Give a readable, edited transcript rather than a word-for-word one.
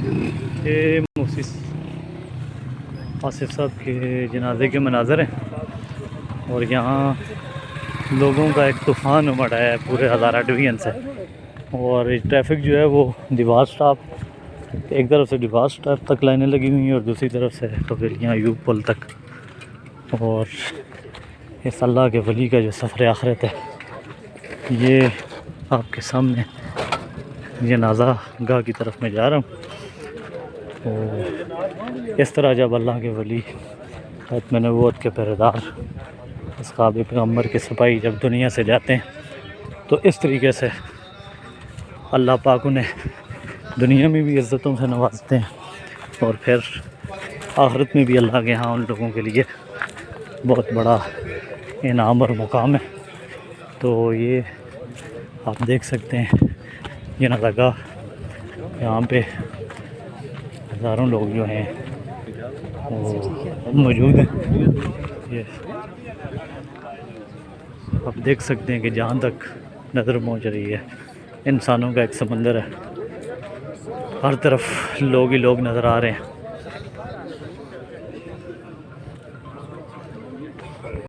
یہ مفتی آصف صاحب کے جنازے کے مناظر ہیں، اور یہاں لوگوں کا ایک طوفان امڑا ہے پورے ہزارہ ڈویژن سے، اور ٹریفک جو ہے وہ دیوار سٹاپ، ایک طرف سے دیوار سٹاپ تک لائنیں لگی ہوئی ہیں اور دوسری طرف سے پویلیاں ایوب پل تک. اور اس اللہ کے ولی کا جو سفر آخرت ہے یہ آپ کے سامنے جنازہ گاہ کی طرف میں جا رہا ہوں. اور اس طرح جب اللہ کے ولی ختم نبوت کے پہرےدار اصحاب پیغمبر کے سپاہی جب دنیا سے جاتے ہیں تو اس طریقے سے اللہ پاک انہیں دنیا میں بھی عزتوں سے نوازتے ہیں، اور پھر آخرت میں بھی اللہ کے ہاں ان لوگوں کے لیے بہت بڑا انعام اور مقام ہے. تو یہ آپ دیکھ سکتے ہیں جنازہ گاہ، یہاں پہ ہزاروں لوگ جو ہیں وہ موجود ہیں. یہ آپ دیکھ سکتے ہیں کہ جہاں تک نظر پہنچ رہی ہے انسانوں کا ایک سمندر ہے، ہر طرف لوگ ہی لوگ نظر آ رہے ہیں.